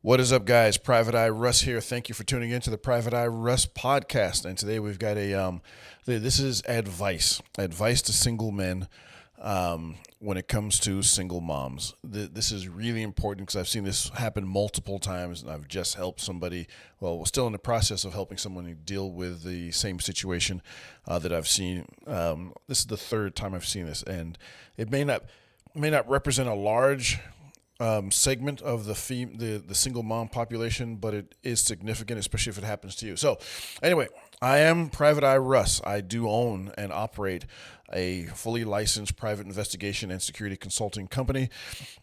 What is up, guys? Private Eye Russ here. Thank you for tuning in to the Private Eye Russ podcast. And today we've got this is advice to single men when it comes to single moms. This is really important because I've seen this happen multiple times, and I've just helped somebody. Well, we're still in the process of helping someone deal with the same situation that I've seen. This is the third time I've seen this, and it may not represent a large segment of the single mom population, but it is significant, especially if it happens to you. So, anyway, I am Private Eye Russ. I do own and operate a fully licensed private investigation and security consulting company.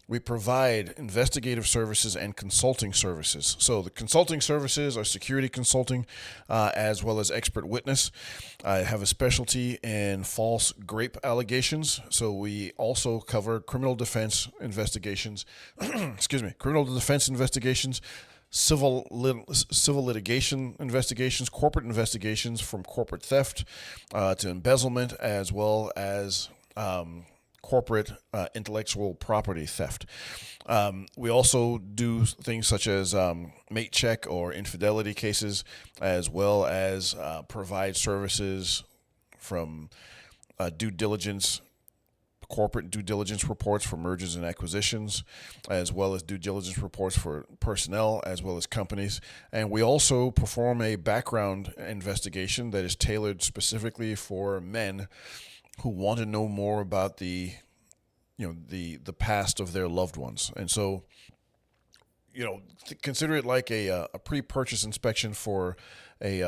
We provide investigative services and consulting services. So the consulting services are security consulting, as well as expert witness. I have a specialty in false grape allegations. So we also cover criminal defense investigations, criminal defense investigations, civil litigation investigations, corporate investigations, from corporate theft to embezzlement, as well as corporate intellectual property theft. We also do things such as mate check or infidelity cases, as well as provide services from due diligence, corporate due diligence reports for mergers and acquisitions, as well as due diligence reports for personnel, as well as companies. And we also perform a background investigation that is tailored specifically for men who want to know more about the past of their loved ones. And so, consider it like a pre-purchase inspection for a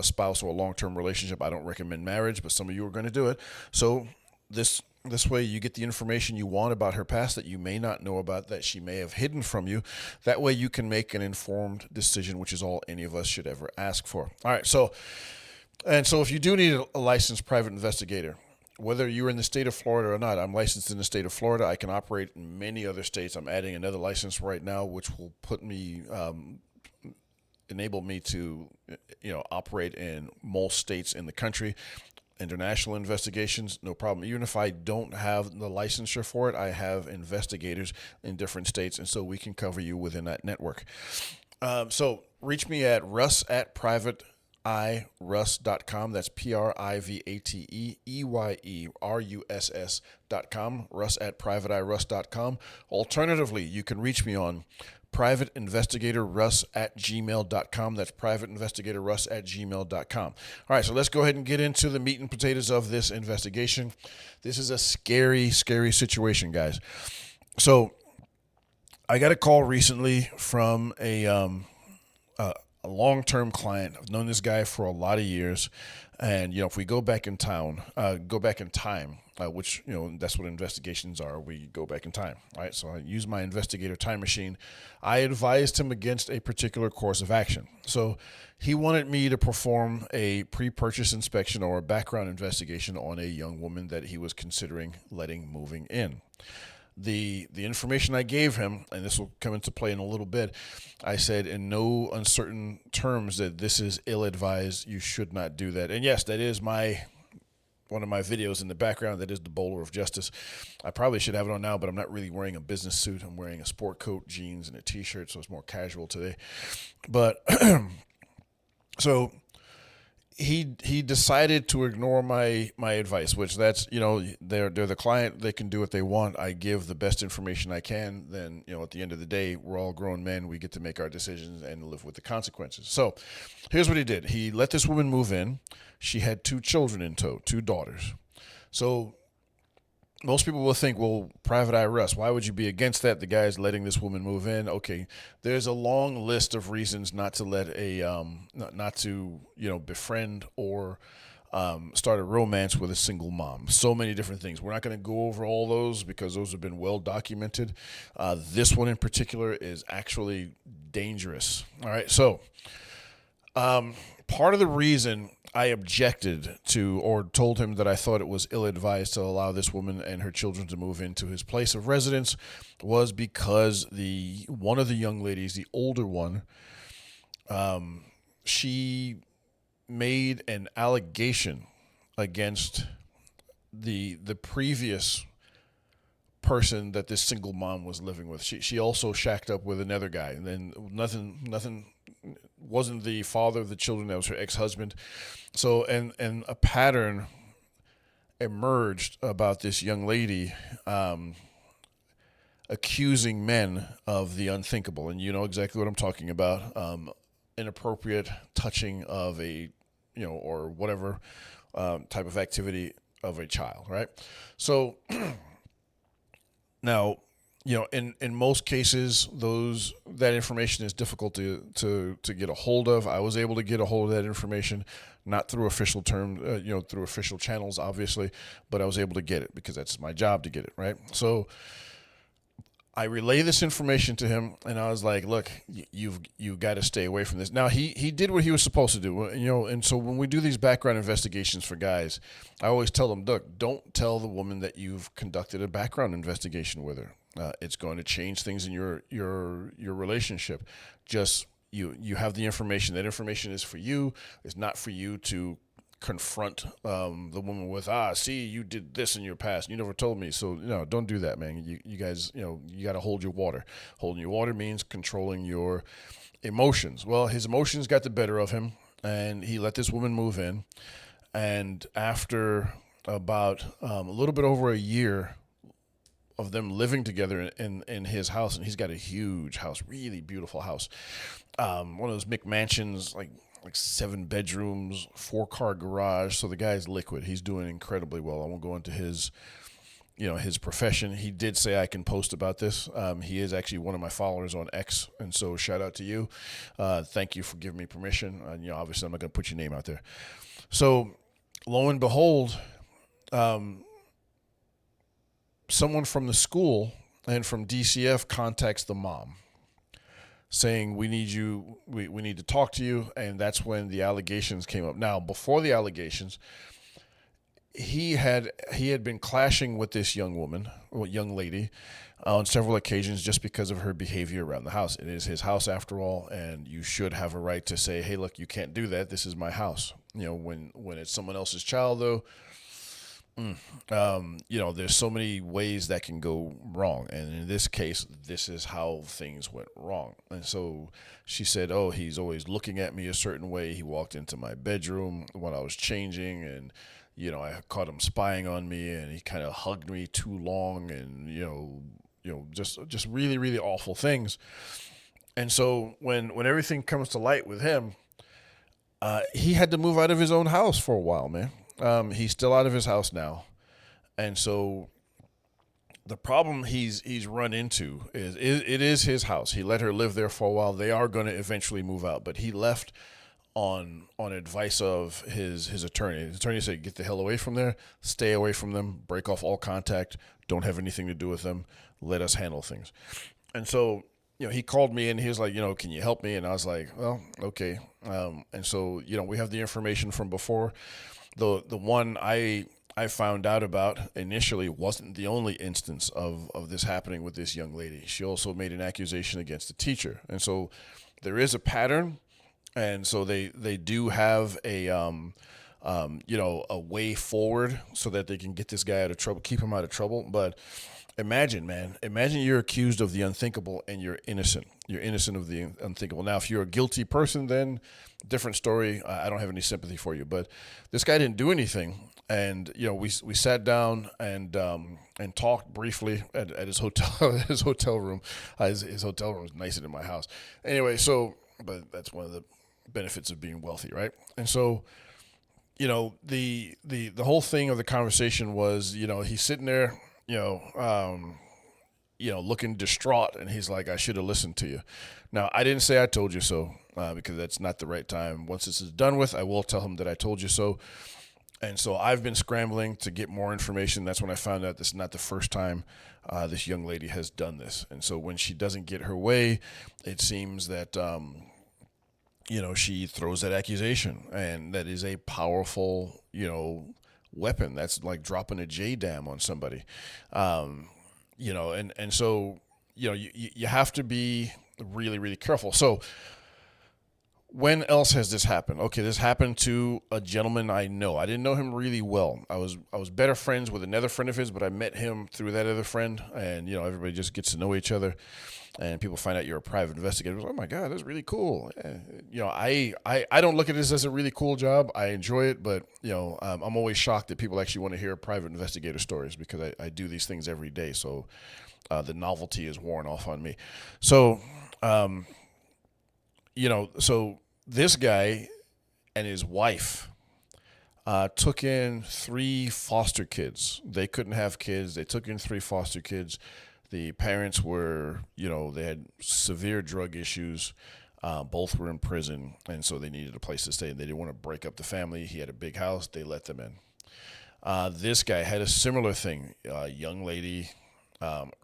spouse or a long-term relationship. I don't recommend marriage, but some of you are going to do it. So this way you get the information you want about her past that you may not know about, that she may have hidden from you. That way you can make an informed decision, which is all any of us should ever ask for. All right, so if you do need a licensed private investigator, whether you're in the state of Florida or not, I'm licensed in the state of Florida. I can operate in many other states. I'm adding another license right now, which will enable me to operate in most states in the country. International investigations, no problem. Even if I don't have the licensure for it, I have investigators in different states, and so we can cover you within that network. So reach me at russ@privateeyeruss.com. That's privateeyeruss.com. Russ@privateeyeruss.com. Alternatively, you can reach me on privateinvestigatorruss@gmail.com. That's privateinvestigatorruss@gmail.com. All right, so let's go ahead and get into the meat and potatoes of this investigation. This is a scary, scary situation, guys. So I got a call recently from a long-term client. I've known this guy for a lot of years. And, if we go back in time, which, that's what investigations are. We go back in time, right? So I use my investigator time machine. I advised him against a particular course of action. So he wanted me to perform a pre-purchase inspection or a background investigation on a young woman that he was considering moving in. The information I gave him, and this will come into play in a little bit, I said in no uncertain terms that this is ill-advised. You should not do that. And yes, that is one of my videos in the background. That is the Bowler of Justice. I probably should have it on now, but I'm not really wearing a business suit. I'm wearing a sport coat, jeans, and a t-shirt, so it's more casual today. But so he decided to ignore my advice, which that's, they're the client. They can do what they want. I give the best information I can. Then, at the end of the day, we're all grown men. We get to make our decisions and live with the consequences. So here's what he did. He let this woman move in. She had 2 children in tow, 2 daughters. So most people will think, well, Private Eye Russ, why would you be against that? The guy's letting this woman move in. Okay, there's a long list of reasons not to let befriend or start a romance with a single mom. So many different things. We're not going to go over all those because those have been well documented. This one in particular is actually dangerous. All right, so part of the reason I objected to, or told him that I thought it was ill-advised to allow this woman and her children to move into his place of residence, was because one of the young ladies, the older one, she made an allegation against the previous person that this single mom was living with. She also shacked up with another guy, and then nothing wasn't the father of the children. That was her ex-husband. So and a pattern emerged about this young lady accusing men of the unthinkable, and you know exactly what I'm talking about. Inappropriate touching of a, or whatever type of activity of a child, right? So now, in most cases, that information is difficult to get a hold of. I was able to get a hold of that information, not through official through official channels, obviously, but I was able to get it because that's my job to get it, right? So I relay this information to him, and I was like, "Look, you've got to stay away from this." Now he did what he was supposed to do, and so when we do these background investigations for guys, I always tell them, "Look, don't tell the woman that you've conducted a background investigation with her. It's going to change things in your relationship. Just you have the information. That information is for you. It's not for you to confront the woman with, see, you did this in your past, you never told me. So don't do that, man. You guys, you got to hold your water. Holding your water means controlling your emotions. Well, his emotions got the better of him, and he let this woman move in. And after about a little bit over a year of them living together in his house, and he's got a huge house, really beautiful house, one of those McMansions, like 7 bedrooms, 4-car garage. So the guy's liquid. He's doing incredibly well. I won't go into his profession. He did say I can post about this. He is actually one of my followers on X, and so shout out to you. Thank you for giving me permission. Obviously I'm not going to put your name out there. So lo and behold, someone from the school and from DCF contacts the mom, saying we need you, we need to talk to you, and that's when the allegations came up. Now, before the allegations, he had been clashing with this young lady, on several occasions just because of her behavior around the house. It is his house after all, and you should have a right to say, hey, look, you can't do that. This is my house. When it's someone else's child, though, there's so many ways that can go wrong. And in this case, this is how things went wrong. And so she said, oh, he's always looking at me a certain way. He walked into my bedroom when I was changing, and, I caught him spying on me, and he kind of hugged me too long, and, just really, really awful things. And so when everything comes to light with him, he had to move out of his own house for a while, man. He's still out of his house now. And so the problem he's run into is it is his house. He let her live there for a while. They are going to eventually move out, but he left on advice of his attorney. His attorney said, get the hell away from there, stay away from them, break off all contact, don't have anything to do with them, let us handle things. And so, he called me and he was like, can you help me? And I was like, well, okay. And so, we have the information from before. The one I found out about initially wasn't the only instance of this happening with this young lady. She also made an accusation against the teacher. And so there is a pattern. And so they do have a way forward so that they can get this guy out of trouble, keep him out of trouble. But imagine you're accused of the unthinkable and you're innocent. You're innocent of the unthinkable. Now, if you're a guilty person, then different story. I don't have any sympathy for you. But this guy didn't do anything. And, we sat down and talked briefly at his hotel, his hotel room. His hotel room is nicer than my house. Anyway, but that's one of the benefits of being wealthy, right? And so, the whole thing of the conversation was, he's sitting there, looking distraught, and he's like, I should have listened to you. Now, I didn't say I told you so, because that's not the right time. Once this is done with, I will tell him that I told you so. And so I've been scrambling to get more information. That's when I found out this is not the first time this young lady has done this. And so when she doesn't get her way, it seems that she throws that accusation, and that is a powerful, weapon. That's like dropping a J dam on somebody, and so, you have to be really, really careful. So When else has this happened? Okay, this happened to a gentleman I know. I didn't know him really well. I was better friends with another friend of his, but I met him through that other friend, and everybody just gets to know each other, and people find out you're a private investigator. Oh my God, that's really cool. I don't look at this as a really cool job. I enjoy it, but I'm always shocked that people actually want to hear private investigator stories because I do these things every day. So the novelty is worn off on me. So. So this guy and his wife took in 3 foster kids. They couldn't have kids. They took in 3 foster kids. The parents were, they had severe drug issues. Both were in prison, and so they needed a place to stay. They didn't want to break up the family. He had a big house. They let them in. This guy had a similar thing. Young lady,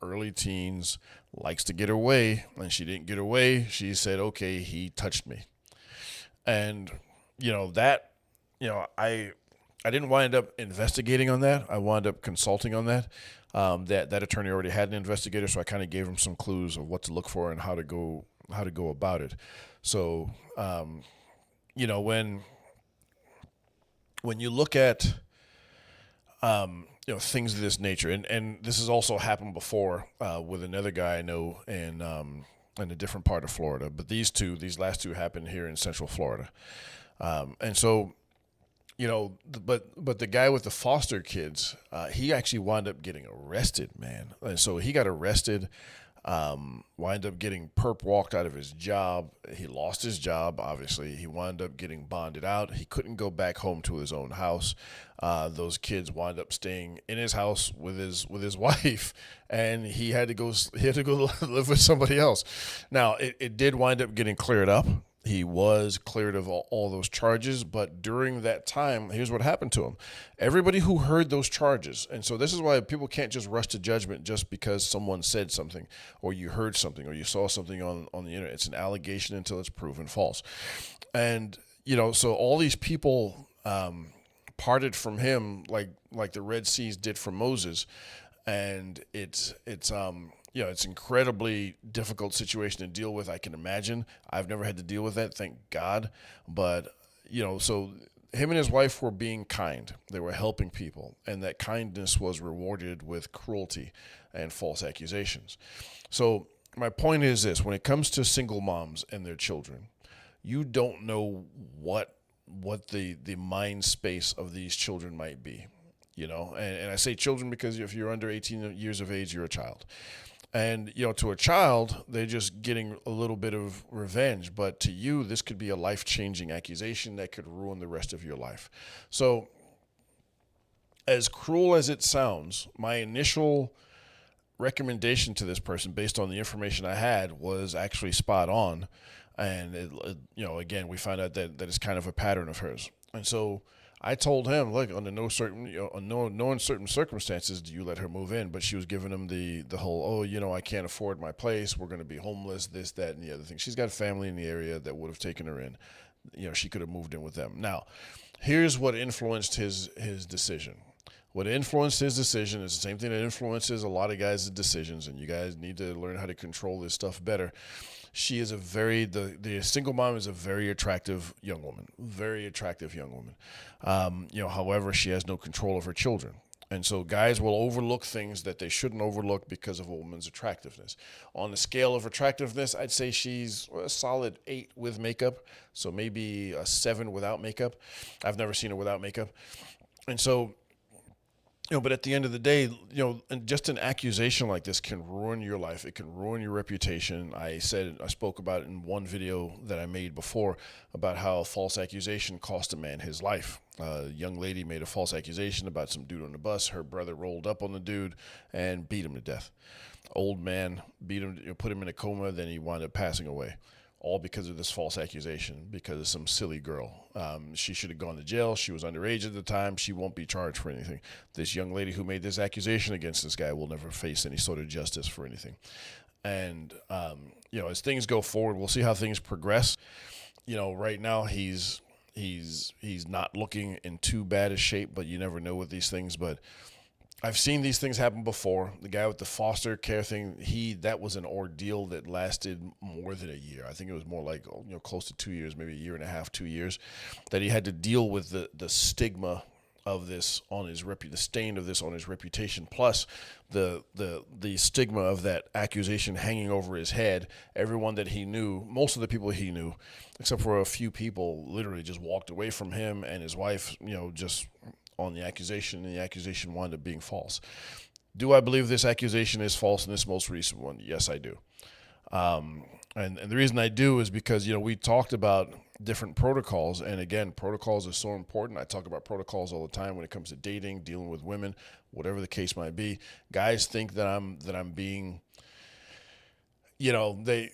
early teens, likes to get her way, and she didn't get her way. She said, okay, he touched me. And, that, I didn't wind up investigating on that. I wound up consulting on that. That attorney already had an investigator, so I kind of gave him some clues of what to look for and how to go about it. So, when you look at things of this nature, and this has also happened before with another guy I know in a different part of Florida. But these last two happened here in Central Florida, and so but the guy with the foster kids, he actually wound up getting arrested, man. And so he got arrested. Wind up getting perp walked out of his job. He lost his job, obviously. He wound up getting bonded out. He couldn't go back home to his own house. Those kids wound up staying in his house with his wife, and he had to go live with somebody else. Now, it did wind up getting cleared up. He was cleared of all those charges, but during that time, here's what happened to him. Everybody who heard those charges, and so this is why people can't just rush to judgment just because someone said something, or you heard something, or you saw something on the internet. It's an allegation until it's proven false. And, so all these people parted from him like the Red Seas did from Moses, and it's incredibly difficult situation to deal with. I can imagine. I've never had to deal with that, thank God. But, so him and his wife were being kind. They were helping people, and that kindness was rewarded with cruelty and false accusations. So my point is this: when it comes to single moms and their children, you don't know what the mind space of these children might be. And I say children because if you're under 18 years of age, you're a child. And, to a child, they're just getting a little bit of revenge. But to you, this could be a life-changing accusation that could ruin the rest of your life. So, as cruel as it sounds, my initial recommendation to this person, based on the information I had, was actually spot on. And, again, we found out that it's kind of a pattern of hers. And so I told him, look, under no uncertain circumstances do you let her move in. But she was giving him the whole, I can't afford my place. We're going to be homeless, this, that, and the other thing. She's got family in the area that would have taken her in. She could have moved in with them. Now, here's what influenced his decision. What influenced his decision is the same thing that influences a lot of guys' decisions, and you guys need to learn how to control this stuff better. She is the single mom is a very attractive young woman. However, she has no control of her children. And so guys will overlook things that they shouldn't overlook because of a woman's attractiveness. On the scale of attractiveness, I'd say she's a solid 8 with makeup, so maybe a 7 without makeup. I've never seen her without makeup. And so, but at the end of the day, just an accusation like this can ruin your life. It can ruin your reputation. I spoke about it in one video that I made before about how a false accusation cost a man his life. A young lady made a false accusation about some dude on the bus. Her brother rolled up on the dude and beat him to death. Old man beat him, put him in a coma, then he wound up passing away. All because of this false accusation, because of some silly girl. She should have gone to jail. She was underage at the time. She won't be charged for anything. This young lady who made this accusation against this guy will never face any sort of justice for anything. And, as things go forward, we'll see how things progress. Right now he's not looking in too bad a shape, but you never know with these things. But, I've seen these things happen before. The guy with the foster care thing, that was an ordeal that lasted more than a year. I think it was more like close to 2 years, maybe a year and a half, 2 years, that he had to deal with the stigma of this on his the stain of this on his reputation, plus the stigma of that accusation hanging over his head. Everyone that he knew, most of the people he knew, except for a few people, literally just walked away from him and his wife, just on the accusation, and the accusation wound up being false. Do I believe this accusation is false in this most recent one? Yes, I do. And the reason I do is because, we talked about different protocols. And again, protocols are so important. I talk about protocols all the time when it comes to dating, dealing with women, whatever the case might be. Guys think that I'm being, they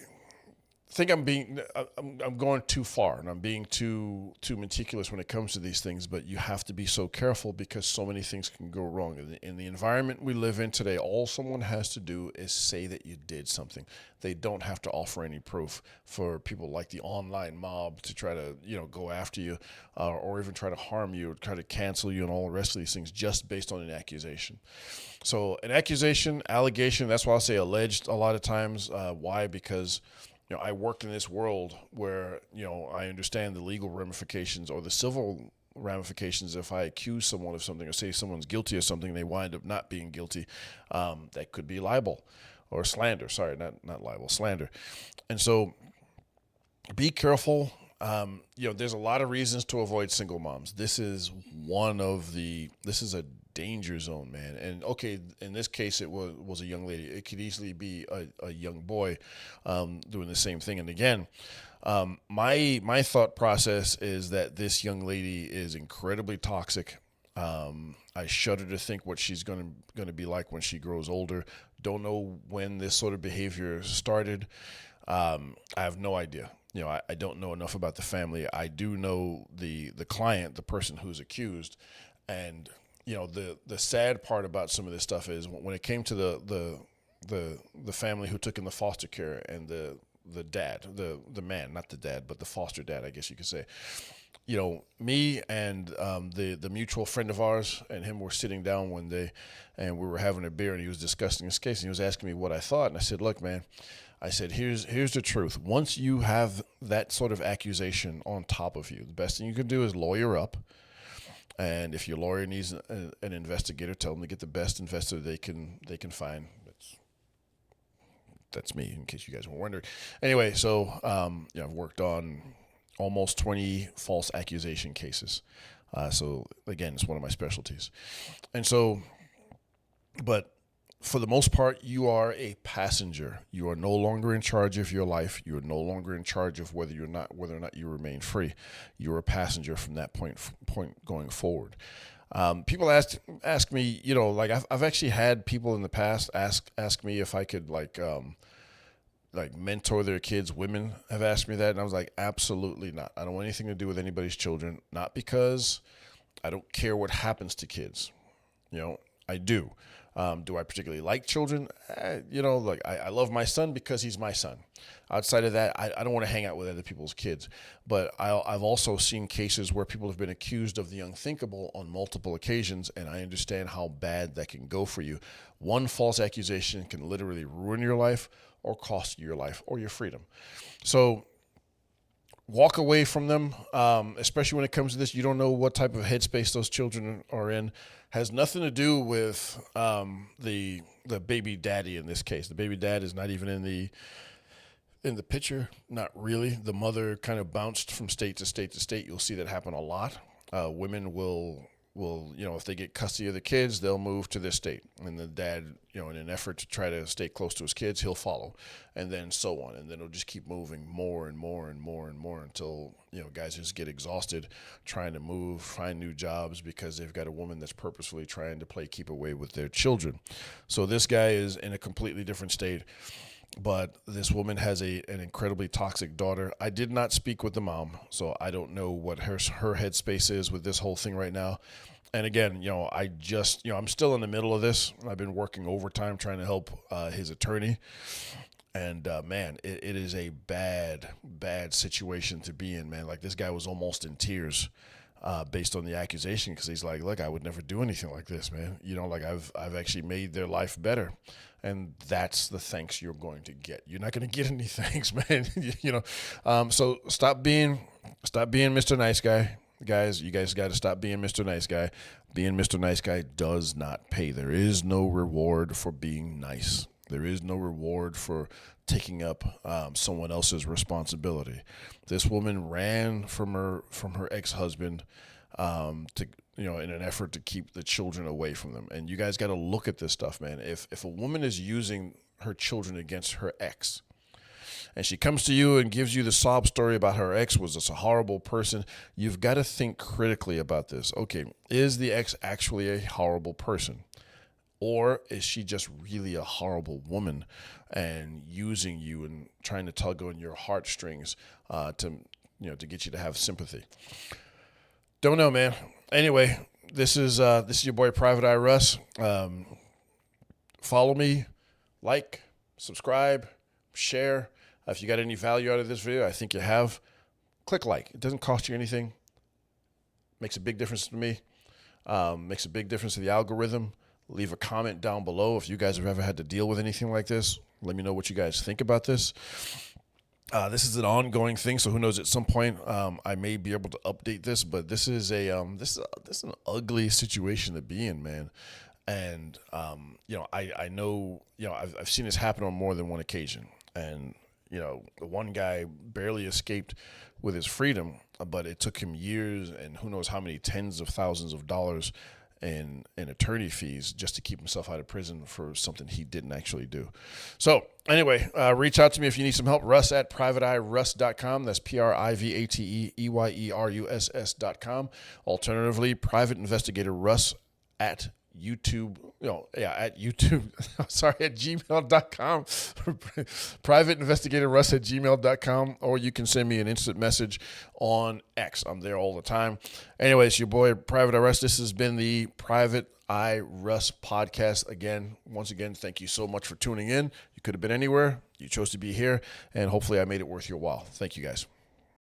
think I'm going too far, and I'm being too meticulous when it comes to these things. But you have to be so careful because so many things can go wrong in the environment we live in today. All someone has to do is say that you did something. They don't have to offer any proof for people like the online mob to try to go after you, or even try to harm you, or try to cancel you, and all the rest of these things just based on an accusation. So an accusation, allegation, that's why I say alleged a lot of times. Why? Because I work in this world where, I understand the legal ramifications or the civil ramifications. If I accuse someone of something or say someone's guilty of something, they wind up not being guilty. That could be libel or slander. Sorry, not libel, slander. And so be careful. There's a lot of reasons to avoid single moms. This is a danger zone, man. And okay, in this case, it was a young lady. It could easily be a young boy doing the same thing. And again, my thought process is that this young lady is incredibly toxic. I shudder to think what she's going to be like when she grows older. Don't know when this sort of behavior started. I have no idea. I don't know enough about the family. I do know the client, the person who's accused, and the sad part about some of this stuff is when it came to the family who took in the foster care and the dad, the man, not the dad, but the foster dad, I guess you could say. Me and the mutual friend of ours and him were sitting down one day, and we were having a beer, and he was discussing this case, and he was asking me what I thought, and I said, "Look, man," I said, here's the truth. Once you have that sort of accusation on top of you, the best thing you can do is lawyer up. And if your lawyer needs an investigator, tell them to get the best investigator they can find. That's me, in case you guys were wondering. Anyway, so I've worked on almost 20 false accusation cases. So again, it's one of my specialties. And so, but for the most part, you are a passenger. You are no longer in charge of your life. You are no longer in charge of whether or not you remain free. You're a passenger from that point going forward. People ask me, like I've actually had people in the past ask me if I could like mentor their kids. Women have asked me that, and I was like, absolutely not. I don't want anything to do with anybody's children. Not because I don't care what happens to kids. I do. Do I particularly like children? I love my son because he's my son. Outside of that, I don't want to hang out with other people's kids. But I've also seen cases where people have been accused of the unthinkable on multiple occasions, and I understand how bad that can go for you. One false accusation can literally ruin your life or cost you your life or your freedom. So walk away from them, especially when it comes to this. You don't know what type of headspace those children are in. Has nothing to do with the baby daddy in this case. The baby dad is not even in the picture. Not really. The mother kind of bounced from state to state to state. You'll see that happen a lot. Women will if they get custody of the kids, they'll move to this state, and the dad, in an effort to try to stay close to his kids, he'll follow, and then so on, and then it'll just keep moving more and more and more and more until guys just get exhausted trying to move, find new jobs because they've got a woman that's purposefully trying to play keep away with their children. So this guy is in a completely different state. But this woman has an incredibly toxic daughter. I did not speak with the mom, so I don't know what her headspace is with this whole thing right now. And again, I'm still in the middle of this. I've been working overtime trying to help his attorney. And man, it is a bad situation to be in, man. Like, this guy was almost in tears based on the accusation, because he's like, look, I would never do anything like this, man. Like I've actually made their life better. And that's the thanks you're going to get. You're not going to get any thanks, man. So stop being Mr. Nice Guy. Guys, you guys got to stop being Mr. Nice Guy. Being Mr. Nice Guy does not pay. There is no reward for being nice. There is no reward for taking up someone else's responsibility. This woman ran from her ex-husband to in an effort to keep the children away from them. And you guys got to look at this stuff, man. If a woman is using her children against her ex, and she comes to you and gives you the sob story about her ex was just a horrible person, you've got to think critically about this. Okay, is the ex actually a horrible person? Or is she just really a horrible woman and using you and trying to tug on your heartstrings to get you to have sympathy? Don't know, man. Anyway, this is your boy Private Eye Russ. Follow me, like, subscribe, share. If you got any value out of this video, I think you have. Click like. It doesn't cost you anything. Makes a big difference to me. Makes a big difference to the algorithm. Leave a comment down below if you guys have ever had to deal with anything like this. Let me know what you guys think about this. This is an ongoing thing, so who knows? At some point, I may be able to update this. But this is this is an ugly situation to be in, man. And I know I've seen this happen on more than one occasion. And the one guy barely escaped with his freedom, but it took him years and who knows how many tens of thousands of dollars in attorney fees just to keep himself out of prison for something he didn't actually do. So anyway, reach out to me if you need some help. Russ at privateeyeruss.com. That's privateeyeruss.com. Alternatively, Private Investigator Russ at YouTube, at YouTube, sorry, at gmail.com, Private Investigator Russ at gmail.com, or you can send me an instant message on X. I'm there all the time. Anyways, your boy, Private Eye Russ. This has been the Private Eye Russ podcast. Once again, thank you so much for tuning in. You could have been anywhere. You chose to be here, and hopefully I made it worth your while. Thank you, guys.